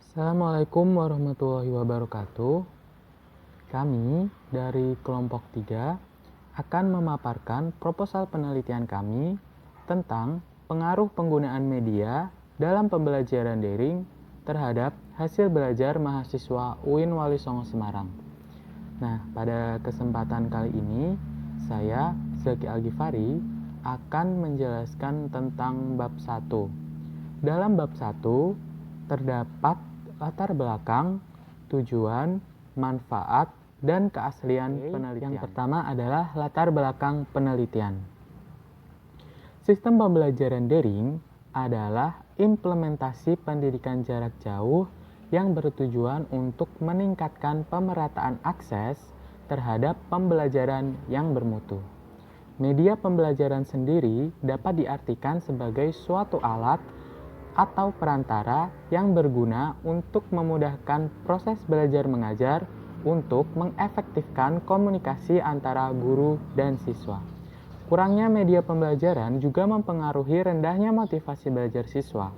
Assalamualaikum warahmatullahi wabarakatuh. Kami dari kelompok 3 akan memaparkan proposal penelitian kami tentang pengaruh penggunaan media dalam pembelajaran daring terhadap hasil belajar mahasiswa UIN Wali Songo Semarang. Nah, pada kesempatan kali ini, saya, Zaki Algifari, akan menjelaskan tentang bab 1. Dalam bab 1, terdapat latar belakang, tujuan, manfaat, dan keaslian penelitian. Yang pertama adalah latar belakang penelitian. Sistem pembelajaran daring adalah implementasi pendidikan jarak jauh yang bertujuan untuk meningkatkan pemerataan akses terhadap pembelajaran yang bermutu. Media pembelajaran sendiri dapat diartikan sebagai suatu alat atau perantara yang berguna untuk memudahkan proses belajar mengajar untuk mengefektifkan komunikasi antara guru dan siswa. Kurangnya media pembelajaran juga mempengaruhi rendahnya motivasi belajar siswa.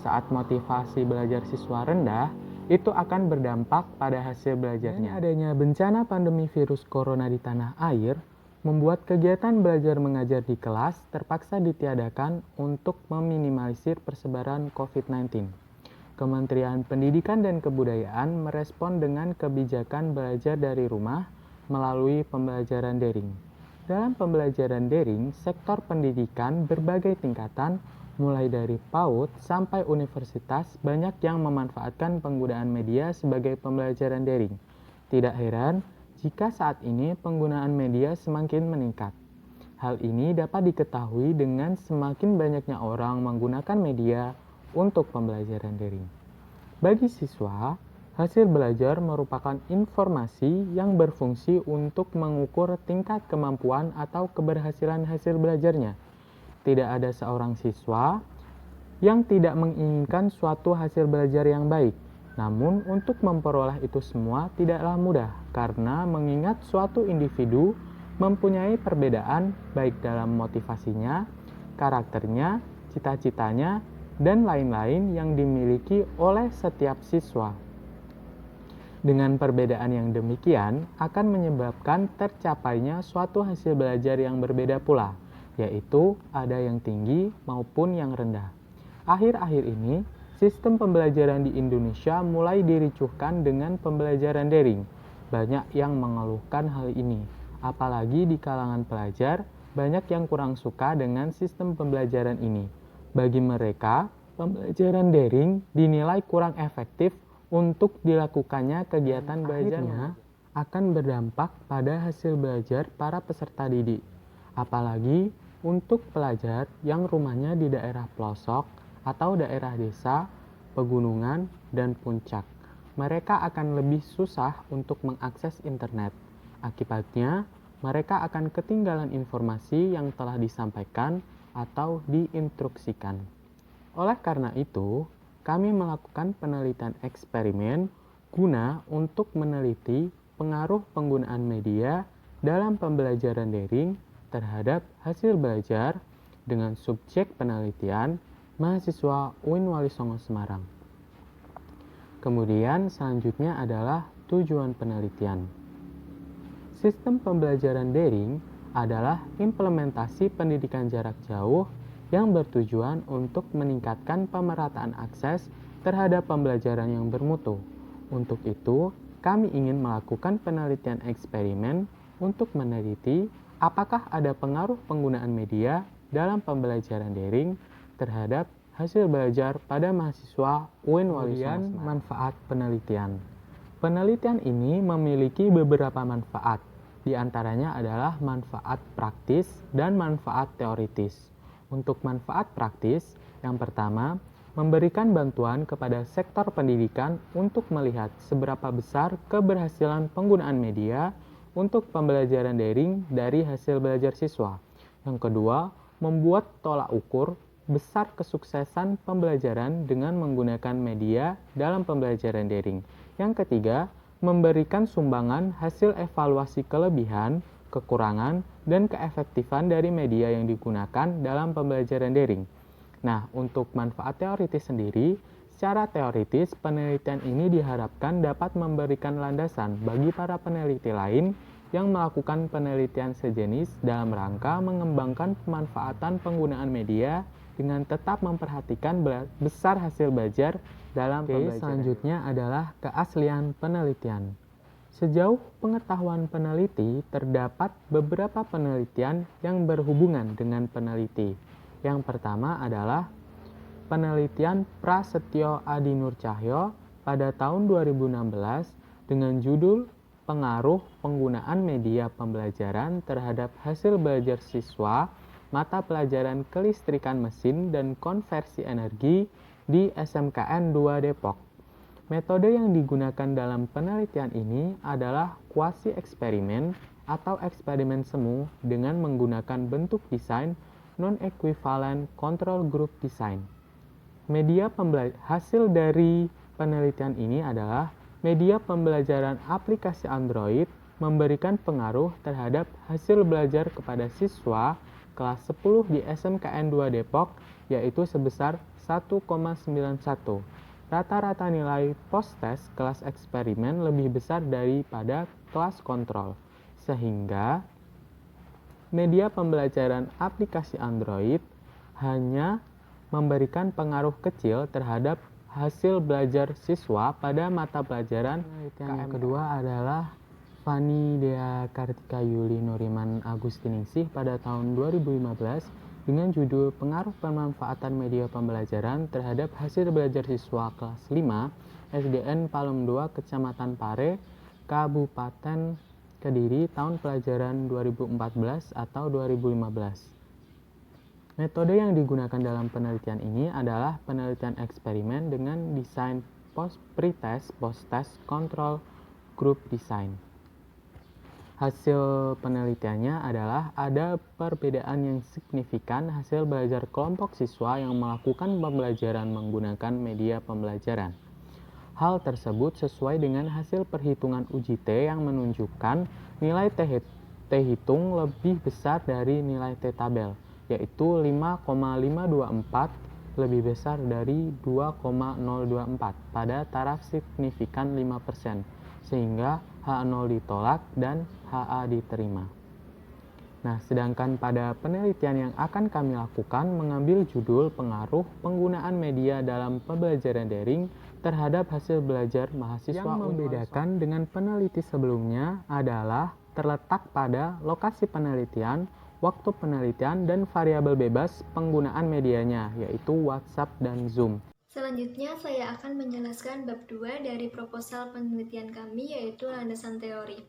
Saat motivasi belajar siswa rendah, itu akan berdampak pada hasil belajarnya. Dan adanya bencana pandemi virus corona di tanah air membuat kegiatan belajar mengajar di kelas terpaksa ditiadakan untuk meminimalisir persebaran COVID-19. Kementerian Pendidikan dan Kebudayaan merespon dengan kebijakan belajar dari rumah melalui pembelajaran daring. Dalam pembelajaran daring, sektor pendidikan berbagai tingkatan, mulai dari PAUD sampai universitas, banyak yang memanfaatkan penggunaan media sebagai pembelajaran daring. Tidak heran jika saat ini penggunaan media semakin meningkat. Hal ini dapat diketahui dengan semakin banyaknya orang menggunakan media untuk pembelajaran daring. Bagi siswa, hasil belajar merupakan informasi yang berfungsi untuk mengukur tingkat kemampuan atau keberhasilan hasil belajarnya. Tidak ada seorang siswa yang tidak menginginkan suatu hasil belajar yang baik. Namun, untuk memperoleh itu semua tidaklah mudah, karena mengingat suatu individu mempunyai perbedaan baik dalam motivasinya, karakternya, cita-citanya, dan lain-lain yang dimiliki oleh setiap siswa. Dengan perbedaan yang demikian, akan menyebabkan tercapainya suatu hasil belajar yang berbeda pula, yaitu ada yang tinggi maupun yang rendah. Akhir-akhir ini, sistem pembelajaran di Indonesia mulai diricuhkan dengan pembelajaran daring. Banyak yang mengeluhkan hal ini, apalagi di kalangan pelajar, banyak yang kurang suka dengan sistem pembelajaran ini. Bagi mereka, pembelajaran daring dinilai kurang efektif untuk dilakukannya kegiatan belajarnya akan berdampak pada hasil belajar para peserta didik. Apalagi untuk pelajar yang rumahnya di daerah pelosok atau daerah desa, pegunungan, dan puncak. Mereka akan lebih susah untuk mengakses internet. Akibatnya, mereka akan ketinggalan informasi yang telah disampaikan atau diinstruksikan. Oleh karena itu, kami melakukan penelitian eksperimen guna untuk meneliti pengaruh penggunaan media dalam pembelajaran daring terhadap hasil belajar dengan subjek penelitian mahasiswa UIN Wali Songo Semarang. Kemudian selanjutnya adalah tujuan penelitian. Sistem pembelajaran daring adalah implementasi pendidikan jarak jauh yang bertujuan untuk meningkatkan pemerataan akses terhadap pembelajaran yang bermutu. Untuk itu, kami ingin melakukan penelitian eksperimen untuk meneliti apakah ada pengaruh penggunaan media dalam pembelajaran daring terhadap hasil belajar pada mahasiswa UIN Wali Songo Semarang. Manfaat penelitian. Penelitian ini memiliki beberapa manfaat. Di antaranya adalah manfaat praktis dan manfaat teoritis. Untuk manfaat praktis, yang pertama, memberikan bantuan kepada sektor pendidikan untuk melihat seberapa besar keberhasilan penggunaan media untuk pembelajaran daring dari hasil belajar siswa. Yang kedua, membuat tolak ukur besar kesuksesan pembelajaran dengan menggunakan media dalam pembelajaran daring. Yang ketiga, memberikan sumbangan hasil evaluasi kelebihan, kekurangan, dan keefektifan dari media yang digunakan dalam pembelajaran daring. Nah, untuk manfaat teoritis sendiri, Secara teoritis, penelitian ini diharapkan dapat memberikan landasan bagi para peneliti lain yang melakukan penelitian sejenis dalam rangka mengembangkan pemanfaatan penggunaan media dengan tetap memperhatikan besar hasil belajar dalam pembelajaran. Selanjutnya adalah keaslian penelitian. Sejauh pengetahuan peneliti, terdapat beberapa penelitian yang berhubungan dengan peneliti. Yang pertama adalah penelitian Prasetyo Adi Nur Cahyo pada tahun 2016 dengan judul Pengaruh Penggunaan Media Pembelajaran terhadap Hasil Belajar Siswa Mata Pelajaran Kelistrikan Mesin dan Konversi Energi di SMKN 2 Depok. Metode yang digunakan dalam penelitian ini adalah kuasi eksperimen atau eksperimen semu dengan menggunakan bentuk desain non-equivalent control group design. Hasil dari penelitian ini adalah media pembelajaran aplikasi Android memberikan pengaruh terhadap hasil belajar kepada siswa kelas 10 di SMKN 2 Depok, yaitu sebesar 1,91. Rata-rata nilai post-test kelas eksperimen lebih besar daripada kelas kontrol, sehingga media pembelajaran aplikasi Android hanya memberikan pengaruh kecil terhadap hasil belajar siswa pada mata pelajaran. Yang kedua adalah Fani Dea Kartika Yuli Nuriman Agustiningsih pada tahun 2015 dengan judul Pengaruh Pemanfaatan Media Pembelajaran terhadap Hasil Belajar Siswa Kelas 5 SDN Palem 2 Kecamatan Pare, Kabupaten Kediri tahun pelajaran 2014 atau 2015. Metode yang digunakan dalam penelitian ini adalah penelitian eksperimen dengan desain pretest, post-test, control group design. Hasil penelitiannya adalah ada perbedaan yang signifikan hasil belajar kelompok siswa yang melakukan pembelajaran menggunakan media pembelajaran. Hal tersebut sesuai dengan hasil perhitungan uji T yang menunjukkan nilai T hitung lebih besar dari nilai T tabel, yaitu 5,524 lebih besar dari 2,024 pada taraf signifikan 5%, sehingga H0 ditolak dan HA diterima. Nah, sedangkan pada penelitian yang akan kami lakukan mengambil judul Pengaruh Penggunaan Media dalam Pembelajaran Daring terhadap Hasil Belajar Mahasiswa. Yang membedakan dengan peneliti sebelumnya adalah terletak pada lokasi penelitian, waktu penelitian, dan variabel bebas penggunaan medianya, yaitu WhatsApp dan Zoom. Selanjutnya, saya akan menjelaskan bab 2 dari proposal penelitian kami, yaitu landasan teori.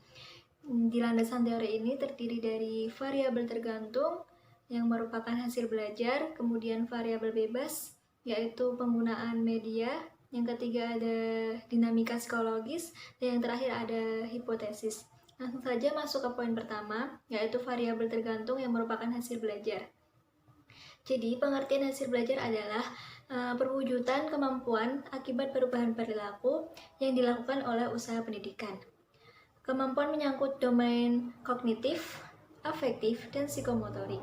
Di landasan teori ini terdiri dari variabel tergantung, yang merupakan hasil belajar, kemudian variabel bebas, yaitu penggunaan media, yang ketiga ada dinamika psikologis, dan yang terakhir ada hipotesis. Langsung saja masuk ke poin pertama, yaitu variabel tergantung yang merupakan hasil belajar. Jadi, pengertian hasil belajar adalah perwujudan kemampuan akibat perubahan perilaku yang dilakukan oleh usaha pendidikan. Kemampuan menyangkut domain kognitif, afektif, dan psikomotorik.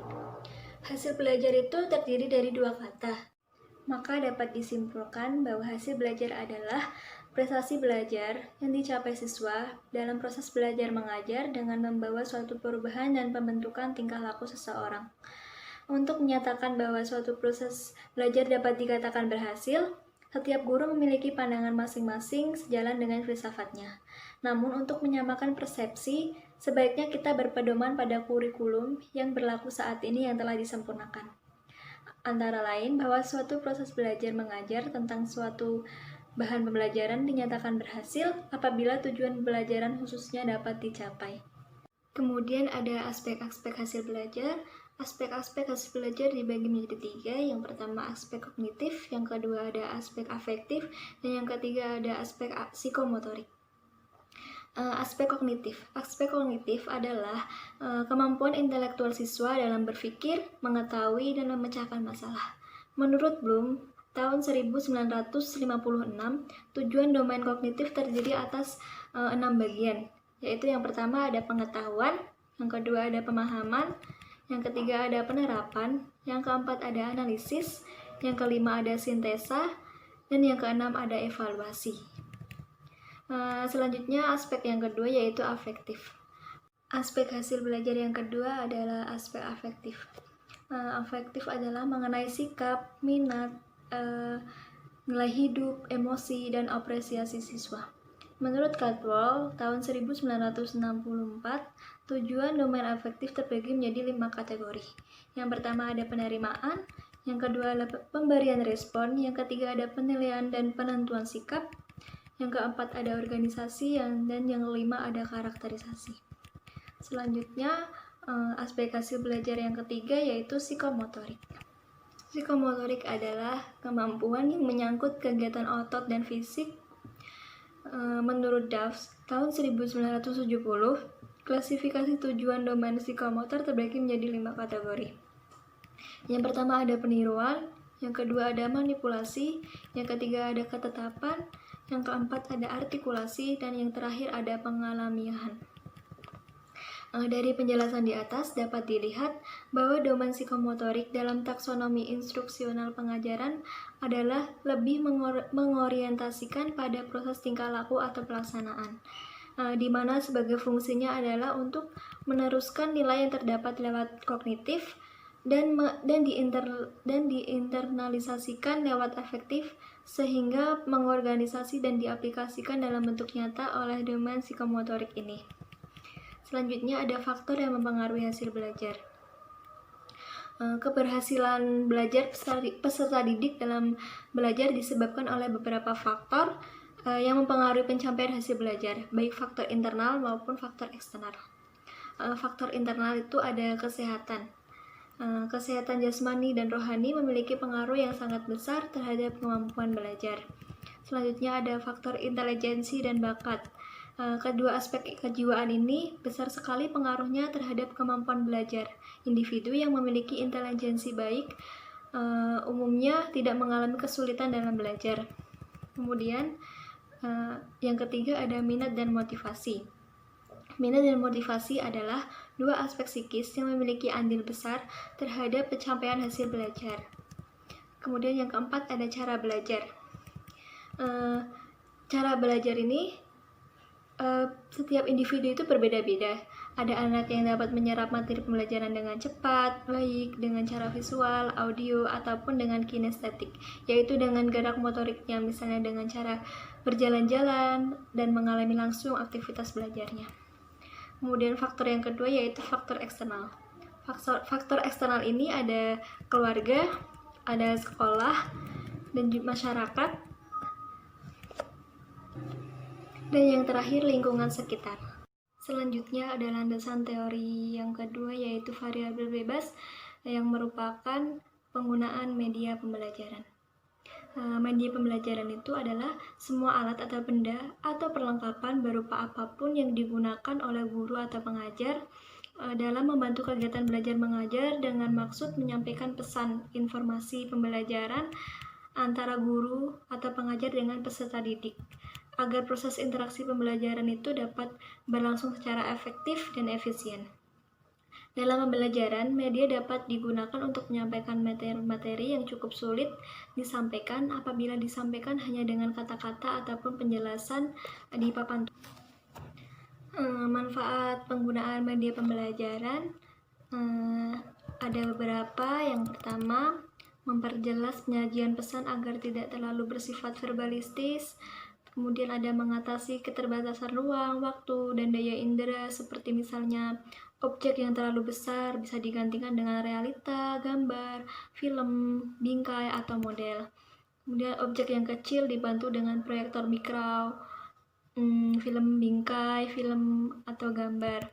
Hasil belajar itu terdiri dari dua kata, maka dapat disimpulkan bahwa hasil belajar adalah prestasi belajar yang dicapai siswa dalam proses belajar mengajar dengan membawa suatu perubahan dan pembentukan tingkah laku seseorang. Untuk menyatakan bahwa suatu proses belajar dapat dikatakan berhasil, setiap guru memiliki pandangan masing-masing sejalan dengan filsafatnya. Namun untuk menyamakan persepsi, sebaiknya kita berpedoman pada kurikulum yang berlaku saat ini yang telah disempurnakan. Antara lain bahwa suatu proses belajar mengajar tentang suatu bahan pembelajaran dinyatakan berhasil apabila tujuan pembelajaran khususnya dapat dicapai. Kemudian ada aspek-aspek hasil belajar. Aspek-aspek hasil belajar dibagi menjadi tiga. Yang pertama aspek kognitif, yang kedua ada aspek afektif, dan yang ketiga ada aspek psikomotorik. Aspek kognitif adalah kemampuan intelektual siswa dalam berpikir, mengetahui, dan memecahkan masalah. Menurut Bloom, tahun 1956, tujuan domain kognitif terdiri atas 6 bagian, yaitu yang pertama ada pengetahuan, yang kedua ada pemahaman, yang ketiga ada penerapan, yang keempat ada analisis, yang kelima ada sintesa, Dan yang keenam ada evaluasi. Selanjutnya aspek yang kedua yaitu afektif. Aspek hasil belajar yang kedua adalah aspek afektif. Afektif adalah mengenai sikap, minat, nilai hidup, emosi, dan apresiasi siswa. Menurut Caldwell, tahun 1964, tujuan domain afektif terbagi menjadi 5 kategori. Yang pertama ada penerimaan, yang kedua adalah pemberian respon, yang ketiga ada penilaian dan penentuan sikap, yang keempat ada organisasi, dan yang kelima ada karakterisasi. Selanjutnya, aspek hasil belajar yang ketiga yaitu psikomotorik. Psikomotorik adalah kemampuan yang menyangkut kegiatan otot dan fisik. Menurut Duffs, tahun 1970, klasifikasi tujuan domain psikomotor terbagi menjadi 5 kategori. Yang pertama ada peniruan, yang kedua ada manipulasi, yang ketiga ada ketetapan, yang keempat ada artikulasi, dan yang terakhir ada pengalamiahan. Dari penjelasan di atas dapat dilihat bahwa domain psikomotorik dalam taksonomi instruksional pengajaran adalah lebih mengorientasikan pada proses tingkah laku atau pelaksanaan, di mana sebagai fungsinya adalah untuk meneruskan nilai yang terdapat lewat kognitif dan diinternalisasikan lewat afektif, sehingga mengorganisasi dan diaplikasikan dalam bentuk nyata oleh domain psikomotorik ini. Selanjutnya ada faktor yang mempengaruhi hasil belajar. Keberhasilan belajar peserta didik dalam belajar disebabkan oleh beberapa faktor yang mempengaruhi pencapaian hasil belajar, baik faktor internal maupun faktor eksternal. Faktor internal itu ada kesehatan. Kesehatan jasmani dan rohani memiliki pengaruh yang sangat besar terhadap kemampuan belajar. Selanjutnya ada faktor intelijensi dan bakat. Kedua aspek kejiwaan ini besar sekali pengaruhnya terhadap kemampuan belajar. Individu yang memiliki intelijensi baik umumnya tidak mengalami kesulitan dalam belajar. Kemudian yang ketiga ada minat dan motivasi. Minat dan motivasi adalah dua aspek psikis yang memiliki andil besar terhadap pencapaian hasil belajar. Kemudian yang keempat ada cara belajar. Cara belajar ini setiap individu itu berbeda-beda. Ada anak yang dapat menyerap materi pembelajaran dengan cepat, baik dengan cara visual, audio, ataupun dengan kinestetik, yaitu dengan gerak motoriknya, misalnya dengan cara berjalan-jalan dan mengalami langsung aktivitas belajarnya. Kemudian faktor yang kedua yaitu faktor eksternal. Faktor eksternal ini ada keluarga, ada sekolah, dan masyarakat, dan yang terakhir lingkungan sekitar. Selanjutnya ada landasan teori yang kedua yaitu variabel bebas yang merupakan penggunaan media pembelajaran. Media pembelajaran itu adalah semua alat atau benda atau perlengkapan berupa apapun yang digunakan oleh guru atau pengajar dalam membantu kegiatan belajar mengajar dengan maksud menyampaikan pesan informasi pembelajaran antara guru atau pengajar dengan peserta didik, agar proses interaksi pembelajaran itu dapat berlangsung secara efektif dan efisien. Dalam pembelajaran, media dapat digunakan untuk menyampaikan materi-materi yang cukup sulit disampaikan apabila disampaikan hanya dengan kata-kata ataupun penjelasan di papan tulis. Manfaat penggunaan media pembelajaran ada beberapa. Yang pertama, memperjelas penyajian pesan agar tidak terlalu bersifat verbalistis. Kemudian ada mengatasi keterbatasan ruang, waktu, dan daya indera, seperti misalnya objek yang terlalu besar bisa digantikan dengan realita, gambar, film, bingkai, atau model. Kemudian objek yang kecil dibantu dengan proyektor mikro, film bingkai, film, atau gambar.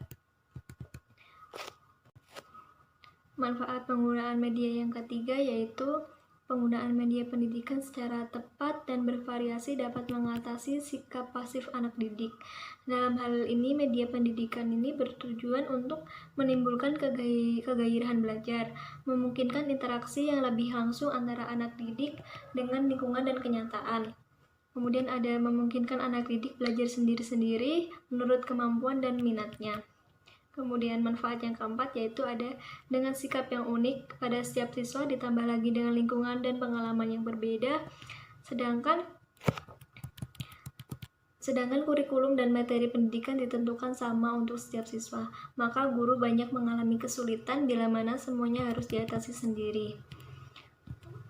Manfaat penggunaan media yang ketiga yaitu penggunaan media pendidikan secara tepat dan bervariasi dapat mengatasi sikap pasif anak didik. Dalam hal ini, media pendidikan ini bertujuan untuk menimbulkan kegairahan belajar, memungkinkan interaksi yang lebih langsung antara anak didik dengan lingkungan dan kenyataan. Kemudian ada memungkinkan anak didik belajar sendiri-sendiri menurut kemampuan dan minatnya. Kemudian manfaat yang keempat yaitu ada dengan sikap yang unik pada setiap siswa ditambah lagi dengan lingkungan dan pengalaman yang berbeda, Sedangkan kurikulum dan materi pendidikan ditentukan sama untuk setiap siswa, maka guru banyak mengalami kesulitan bila mana semuanya harus diatasi sendiri.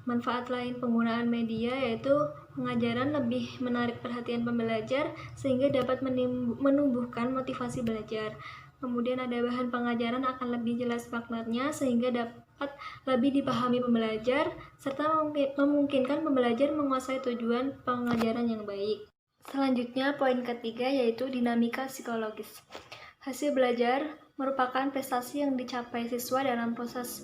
Manfaat lain penggunaan media yaitu pengajaran lebih menarik perhatian pembelajar sehingga dapat menumbuhkan motivasi belajar. Kemudian ada bahan pengajaran akan lebih jelas maknanya sehingga dapat lebih dipahami pembelajar serta memungkinkan pembelajar menguasai tujuan pengajaran yang baik. Selanjutnya, poin ketiga yaitu dinamika psikologis. Hasil belajar merupakan prestasi yang dicapai siswa dalam proses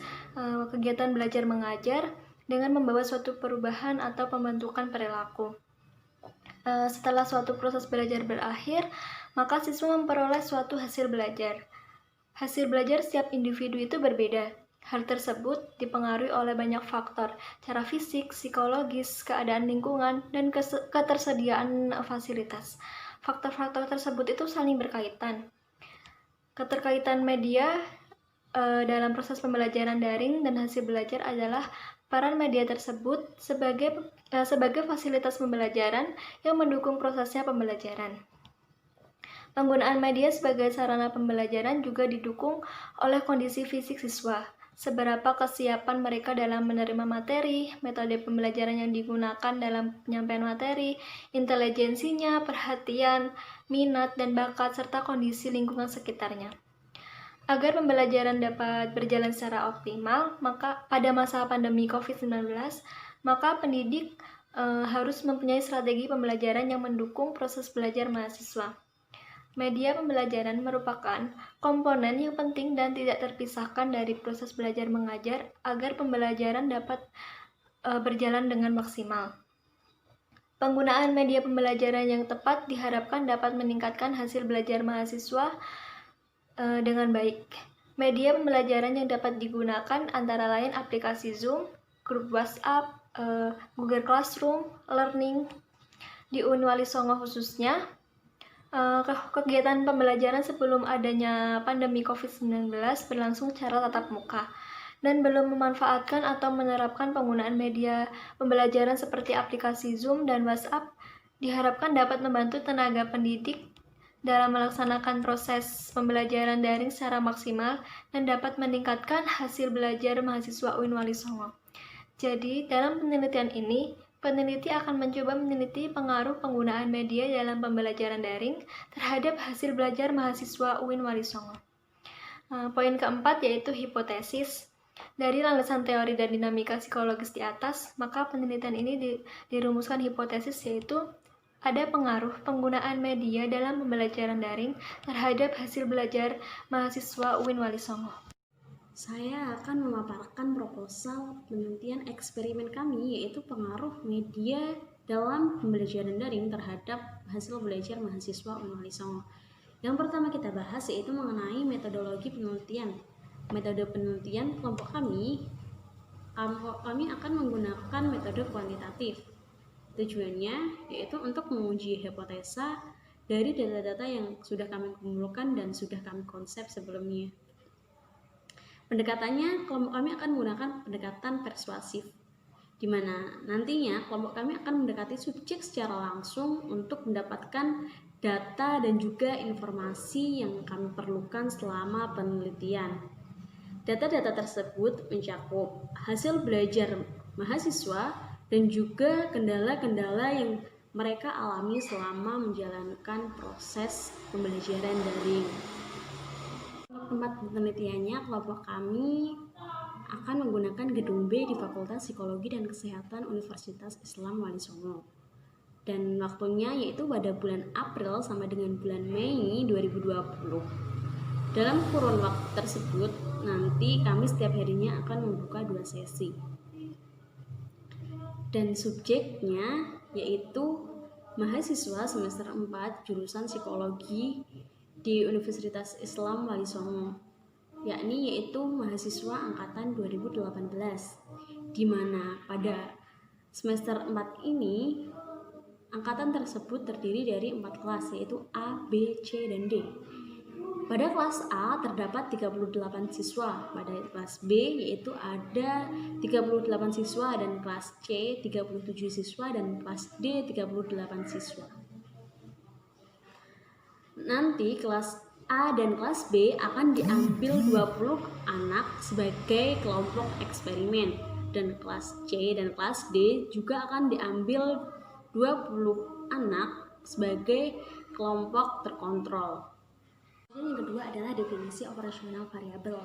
kegiatan belajar mengajar dengan membawa suatu perubahan atau pembentukan perilaku. Setelah suatu proses belajar berakhir, maka siswa memperoleh suatu hasil belajar. Hasil belajar setiap individu itu berbeda. Hal tersebut dipengaruhi oleh banyak faktor, cara fisik, psikologis, keadaan lingkungan, dan ketersediaan fasilitas. Faktor-faktor tersebut itu saling berkaitan. Keterkaitan media dalam proses pembelajaran daring dan hasil belajar adalah peran media tersebut sebagai fasilitas pembelajaran yang mendukung prosesnya pembelajaran. Penggunaan media sebagai sarana pembelajaran juga didukung oleh kondisi fisik siswa, seberapa kesiapan mereka dalam menerima materi, metode pembelajaran yang digunakan dalam penyampaian materi, intelijensinya, perhatian, minat, dan bakat, serta kondisi lingkungan sekitarnya. Agar pembelajaran dapat berjalan secara optimal, maka pada masa pandemi COVID-19, maka pendidik harus mempunyai strategi pembelajaran yang mendukung proses belajar mahasiswa. Media pembelajaran merupakan komponen yang penting dan tidak terpisahkan dari proses belajar mengajar agar pembelajaran dapat berjalan dengan maksimal. Penggunaan media pembelajaran yang tepat diharapkan dapat meningkatkan hasil belajar mahasiswa dengan baik. Media pembelajaran yang dapat digunakan antara lain aplikasi Zoom, grup WhatsApp, Google Classroom, Learning, di Unwali Songo khususnya. Kegiatan pembelajaran sebelum adanya pandemi COVID-19 berlangsung secara tatap muka dan belum memanfaatkan atau menerapkan penggunaan media pembelajaran seperti aplikasi Zoom dan WhatsApp diharapkan dapat membantu tenaga pendidik dalam melaksanakan proses pembelajaran daring secara maksimal dan dapat meningkatkan hasil belajar mahasiswa UIN Wali Songo. Jadi, dalam penelitian ini, peneliti akan mencoba meneliti pengaruh penggunaan media dalam pembelajaran daring terhadap hasil belajar mahasiswa UIN Wali Songo. Poin keempat yaitu hipotesis. Dari landasan teori dan dinamika psikologis di atas, maka penelitian ini dirumuskan hipotesis yaitu ada pengaruh penggunaan media dalam pembelajaran daring terhadap hasil belajar mahasiswa UIN Wali Songo. Saya akan memaparkan proposal penelitian eksperimen kami yaitu pengaruh media dalam pembelajaran daring terhadap hasil belajar mahasiswa UIN Wali Songo. Yang pertama kita bahas yaitu mengenai metodologi penelitian. Metode penelitian kelompok kami akan menggunakan metode kuantitatif. Tujuannya yaitu untuk menguji hipotesa dari data-data yang sudah kami kumpulkan dan sudah kami konsep sebelumnya. Pendekatannya, kelompok kami akan menggunakan pendekatan persuasif, di mana nantinya kelompok kami akan mendekati subjek secara langsung untuk mendapatkan data dan juga informasi yang kami perlukan selama penelitian. Data-data tersebut mencakup hasil belajar mahasiswa dan juga kendala-kendala yang mereka alami selama menjalankan proses pembelajaran daring. Tempat penelitiannya, kelompok kami akan menggunakan gedung B di Fakultas Psikologi dan Kesehatan Universitas Islam Wali Songo. Dan waktunya yaitu pada bulan April sampai dengan bulan Mei 2020. Dalam kurun waktu tersebut, nanti kami setiap harinya akan membuka 2 sesi. Dan subjeknya yaitu mahasiswa semester 4 jurusan Psikologi di Universitas Islam Wali Songo, yakni yaitu mahasiswa angkatan 2018, di mana pada semester 4 ini angkatan tersebut terdiri dari 4 kelas yaitu A, B, C, dan D. Pada kelas A terdapat 38 siswa, pada kelas B yaitu ada 38 siswa, dan kelas C 37 siswa, dan kelas D 38 siswa. Nanti kelas A dan kelas B akan diambil 20 anak sebagai kelompok eksperimen, dan kelas C dan kelas D juga akan diambil 20 anak sebagai kelompok terkontrol. Dan yang kedua adalah definisi operasional variabel.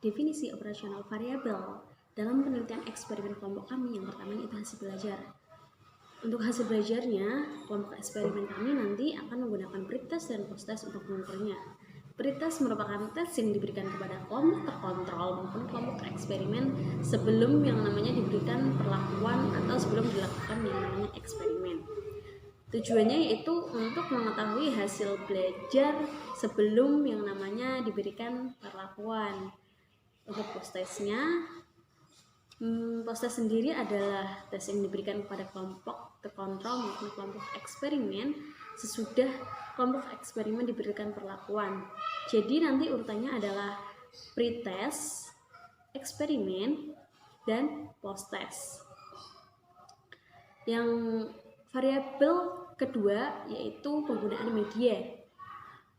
Definisi operasional variabel dalam penelitian eksperimen kelompok kami yang pertama itu hasil belajar. Untuk hasil belajarnya, kelompok eksperimen kami nanti akan menggunakan pretest dan posttest untuk mengukurnya. Pretest merupakan tes yang diberikan kepada kelompok terkontrol maupun kelompok eksperimen sebelum yang namanya diberikan perlakuan atau sebelum dilakukan yang namanya eksperimen. Tujuannya yaitu untuk mengetahui hasil belajar sebelum yang namanya diberikan perlakuan. Untuk posttestnya, posttest sendiri adalah tes yang diberikan kepada kelompok terkontrol maupun kelompok eksperimen sesudah kelompok eksperimen diberikan perlakuan. Jadi nanti urutannya adalah pretest, eksperimen, dan posttest. Yang variabel kedua yaitu penggunaan media.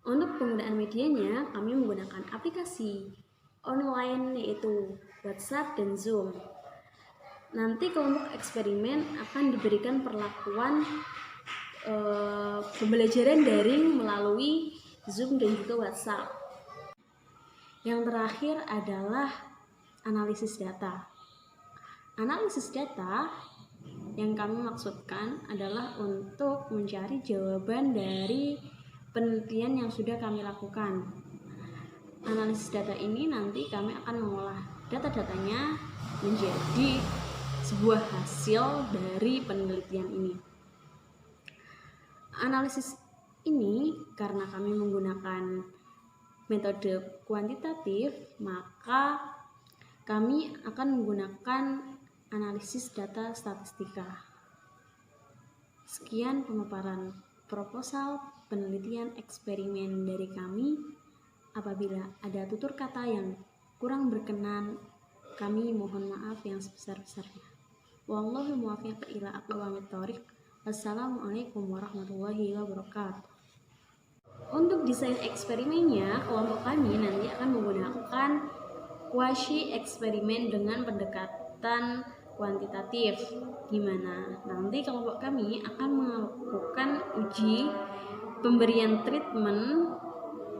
Untuk penggunaan medianya, kami menggunakan aplikasi online yaitu WhatsApp dan Zoom. Nanti kelompok eksperimen akan diberikan perlakuan pembelajaran daring melalui Zoom dan juga WhatsApp. Yang terakhir adalah analisis data. Analisis data yang kami maksudkan adalah untuk mencari jawaban dari penelitian yang sudah kami lakukan. Analisis data ini nanti kami akan mengolah data-datanya menjadi sebuah hasil dari penelitian ini. Analisis ini karena kami menggunakan metode kuantitatif, maka kami akan menggunakan analisis data statistika. Sekian pemaparan proposal penelitian eksperimen dari kami. Apabila ada tutur kata yang kurang berkenan, kami mohon maaf yang sebesar-besarnya. Wallahu muwaffiq ila aqwamit thoriq. Wassalamualaikum warahmatullahi wabarakatuh. Untuk desain eksperimennya, kelompok kami nanti akan menggunakan quasi eksperimen dengan pendekatan kuantitatif, di mana nanti kelompok kami akan melakukan uji pemberian treatment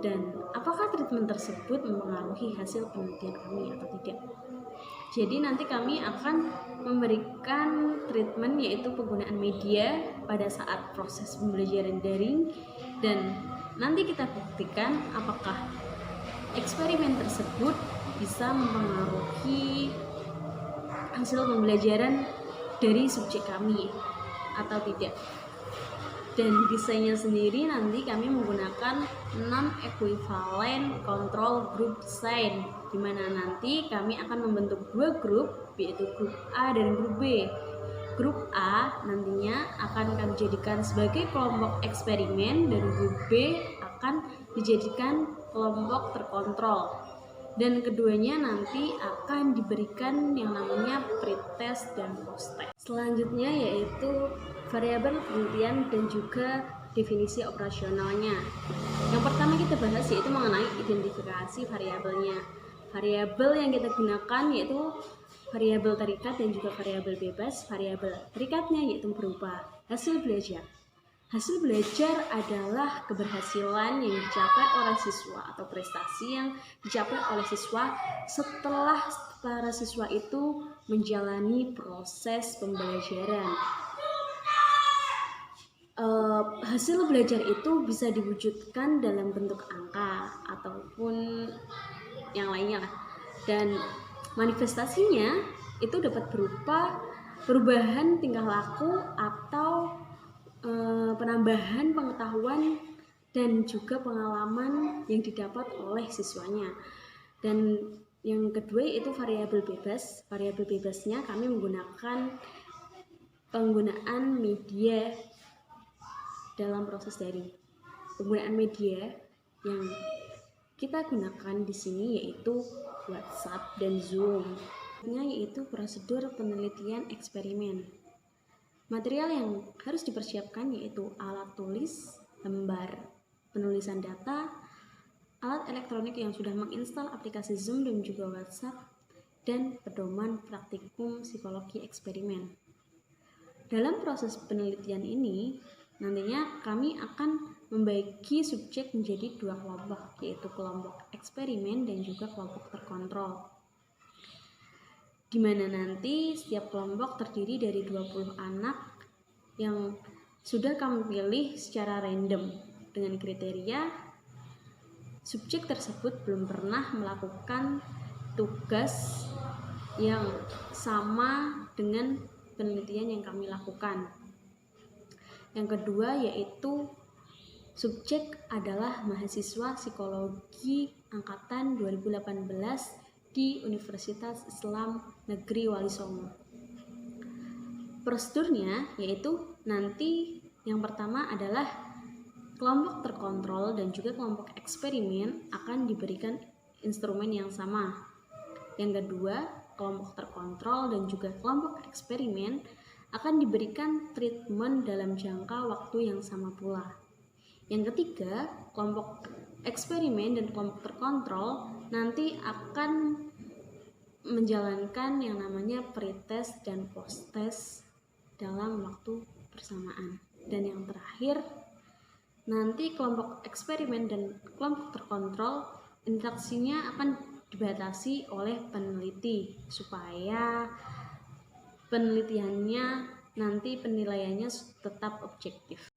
dan apakah treatment tersebut mempengaruhi hasil penelitian kami atau tidak. Jadi nanti kami akan memberikan treatment yaitu penggunaan media pada saat proses pembelajaran daring, dan nanti kita buktikan apakah eksperimen tersebut bisa mempengaruhi hasil pembelajaran dari subjek kami atau tidak. Dan desainnya sendiri nanti kami menggunakan non-equivalent control group design, di mana nanti kami akan membentuk dua grup, yaitu grup A dan grup B. Grup A nantinya akan kami jadikan sebagai kelompok eksperimen, dan grup B akan dijadikan kelompok terkontrol. Dan keduanya nanti akan diberikan yang namanya pretest dan posttest. Selanjutnya yaitu variabel penelitian dan juga definisi operasionalnya. Yang pertama kita bahas yaitu mengenai identifikasi variabelnya. Variabel yang kita gunakan yaitu variabel terikat dan juga variabel bebas. Variabel terikatnya yaitu berupa hasil belajar. Hasil belajar adalah keberhasilan yang dicapai oleh siswa atau prestasi yang dicapai oleh siswa setelah para siswa itu menjalani proses pembelajaran. Hasil belajar itu bisa diwujudkan dalam bentuk angka ataupun yang lainnya lah. Dan manifestasinya itu dapat berupa perubahan tingkah laku atau penambahan pengetahuan dan juga pengalaman yang didapat oleh siswanya. Dan yang kedua yaitu variabel bebas. Variabel bebasnya kami menggunakan penggunaan media dalam proses daring. Penggunaan media yang kita gunakan di sini yaitu WhatsApp dan Zoom. Yaitu prosedur penelitian eksperimen. Material yang harus dipersiapkan yaitu alat tulis, lembar penulisan data, alat elektronik yang sudah menginstal aplikasi Zoom dan juga WhatsApp, dan pedoman praktikum psikologi eksperimen. Dalam proses penelitian ini, nantinya kami akan membagi subjek menjadi 2 kelompok, yaitu kelompok eksperimen dan juga kelompok terkontrol. Di mana nanti setiap kelompok terdiri dari 20 anak yang sudah kami pilih secara random dengan kriteria subjek tersebut belum pernah melakukan tugas yang sama dengan penelitian yang kami lakukan. Yang kedua yaitu subjek adalah mahasiswa psikologi angkatan 2018 di Universitas Islam Negeri Wali Songo. Prosedurnya yaitu nanti yang pertama adalah kelompok terkontrol dan juga kelompok eksperimen akan diberikan instrumen yang sama. Yang kedua, kelompok terkontrol dan juga kelompok eksperimen akan diberikan treatment dalam jangka waktu yang sama pula. Yang ketiga, kelompok eksperimen dan kelompok terkontrol nanti akan menjalankan yang namanya pretest dan posttest dalam waktu bersamaan. Dan yang terakhir, nanti kelompok eksperimen dan kelompok terkontrol interaksinya akan dibatasi oleh peneliti supaya penelitiannya nanti penilaiannya tetap objektif.